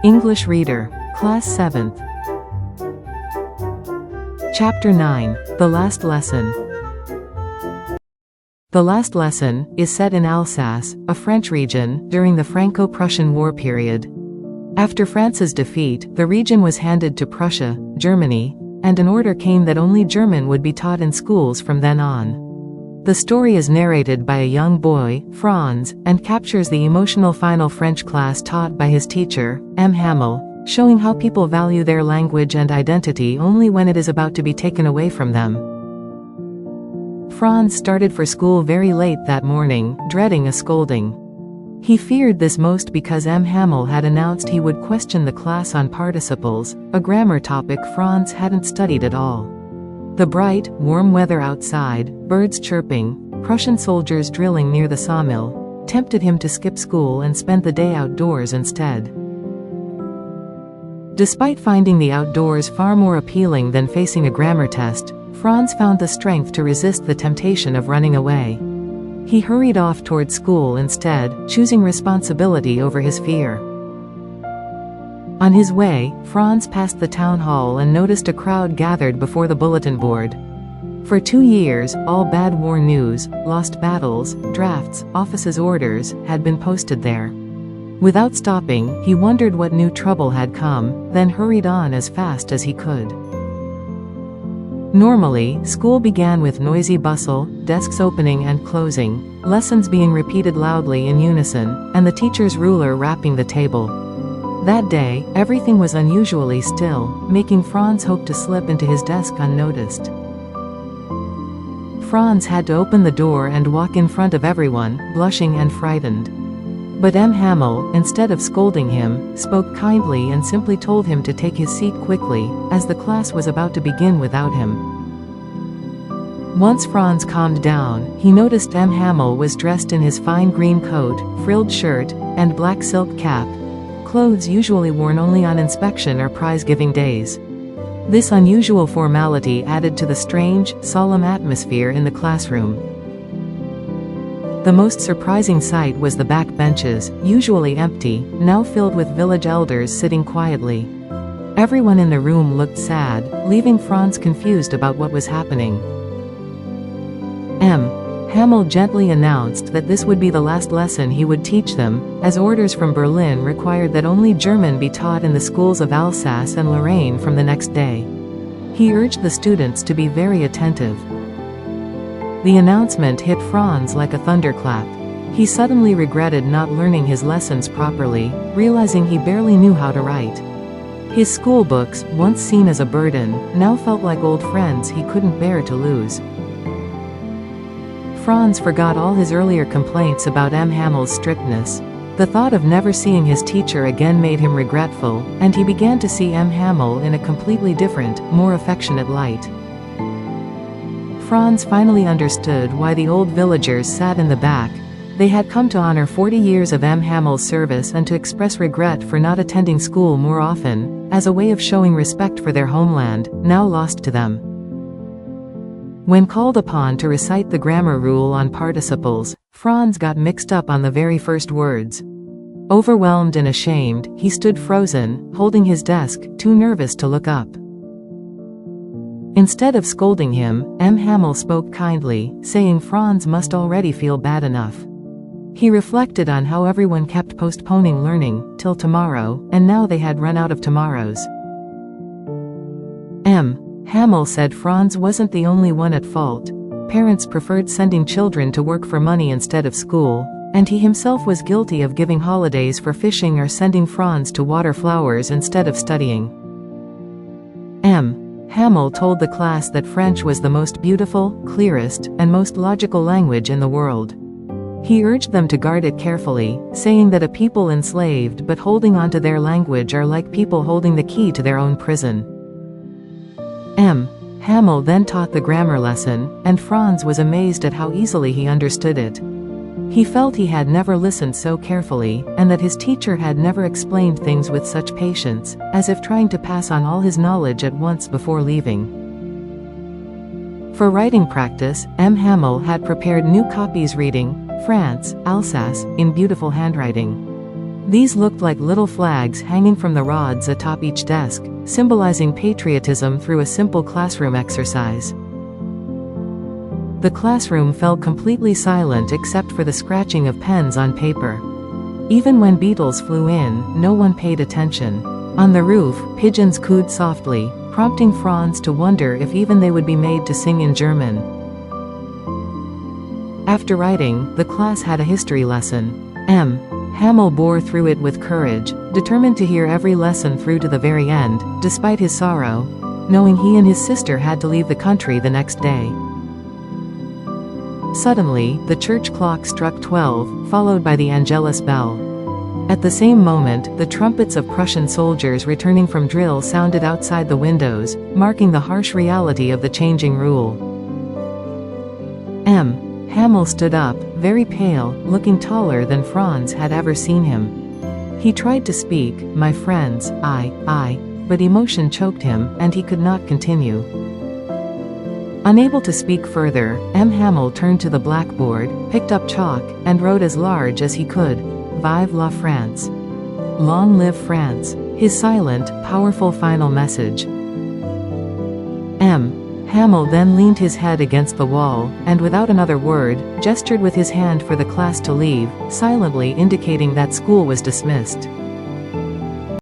English Reader, Class 7th. Chapter 9, The Last Lesson. The Last Lesson is set in Alsace, a French region, during the Franco-Prussian War period. After France's defeat, the region was handed to Prussia, Germany, and an order came that only German would be taught in schools from then on. The story is narrated by a young boy, Franz, and captures the emotional final French class taught by his teacher, M. Hamel, showing how people value their language and identity only when it is about to be taken away from them. Franz started for school very late that morning, dreading a scolding. He feared this most because M. Hamel had announced he would question the class on participles, a grammar topic Franz hadn't studied at all. The bright, warm weather outside, birds chirping, Prussian soldiers drilling near the sawmill, tempted him to skip school and spend the day outdoors instead. Despite finding the outdoors far more appealing than facing a grammar test, Franz found the strength to resist the temptation of running away. He hurried off toward school instead, choosing responsibility over his fear. On his way, Franz passed the town hall and noticed a crowd gathered before the bulletin board. For 2 years, all bad war news, lost battles, drafts, officers' orders, had been posted there. Without stopping, he wondered what new trouble had come, then hurried on as fast as he could. Normally, school began with noisy bustle, desks opening and closing, lessons being repeated loudly in unison, and the teacher's ruler rapping the table. That day, everything was unusually still, making Franz hope to slip into his desk unnoticed. Franz had to open the door and walk in front of everyone, blushing and frightened. But M. Hamel, instead of scolding him, spoke kindly and simply told him to take his seat quickly, as the class was about to begin without him. Once Franz calmed down, he noticed M. Hamel was dressed in his fine green coat, frilled shirt, and black silk cap, clothes usually worn only on inspection or prize-giving days. This unusual formality added to the strange, solemn atmosphere in the classroom. The most surprising sight was the back benches, usually empty, now filled with village elders sitting quietly. Everyone in the room looked sad, leaving Franz confused about what was happening. M. Hamel gently announced that this would be the last lesson he would teach them, as orders from Berlin required that only German be taught in the schools of Alsace and Lorraine from the next day. He urged the students to be very attentive. The announcement hit Franz like a thunderclap. He suddenly regretted not learning his lessons properly, realizing he barely knew how to write. His school books, once seen as a burden, now felt like old friends he couldn't bear to lose. Franz forgot all his earlier complaints about M. Hamel's strictness. The thought of never seeing his teacher again made him regretful, and he began to see M. Hamel in a completely different, more affectionate light. Franz finally understood why the old villagers sat in the back. They had come to honor 40 years of M. Hamel's service and to express regret for not attending school more often, as a way of showing respect for their homeland, now lost to them. When called upon to recite the grammar rule on participles, Franz got mixed up on the very first words. Overwhelmed and ashamed, he stood frozen, holding his desk, too nervous to look up. Instead of scolding him, M. Hamel spoke kindly, saying Franz must already feel bad enough. He reflected on how everyone kept postponing learning, till tomorrow, and now they had run out of tomorrows. M. Hamel said Franz wasn't the only one at fault. Parents preferred sending children to work for money instead of school, and he himself was guilty of giving holidays for fishing or sending Franz to water flowers instead of studying. M. Hamel told the class that French was the most beautiful, clearest, and most logical language in the world. He urged them to guard it carefully, saying that a people enslaved but holding on to their language are like people holding the key to their own prison. M. Hamel then taught the grammar lesson, and Franz was amazed at how easily he understood it. He felt he had never listened so carefully, and that his teacher had never explained things with such patience, as if trying to pass on all his knowledge at once before leaving. For writing practice, M. Hamel had prepared new copies reading France, Alsace, in beautiful handwriting. These looked like little flags hanging from the rods atop each desk, symbolizing patriotism through a simple classroom exercise. The classroom fell completely silent except for the scratching of pens on paper. Even when beetles flew in, no one paid attention. On the roof, pigeons cooed softly, prompting Franz to wonder if even they would be made to sing in German. After writing, the class had a history lesson. Hamel bore through it with courage, determined to hear every lesson through to the very end, despite his sorrow, knowing he and his sister had to leave the country the next day. Suddenly, the church clock struck 12, followed by the Angelus bell. At the same moment, the trumpets of Prussian soldiers returning from drill sounded outside the windows, marking the harsh reality of the changing rule. Hamel stood up, very pale, looking taller than Franz had ever seen him. He tried to speak, "My friends, but emotion choked him, and he could not continue. Unable to speak further, Hamel turned to the blackboard, picked up chalk, and wrote as large as he could, "Vive la France." Long live France. His silent, powerful final message. Hamel then leaned his head against the wall, and without another word, gestured with his hand for the class to leave, silently indicating that school was dismissed.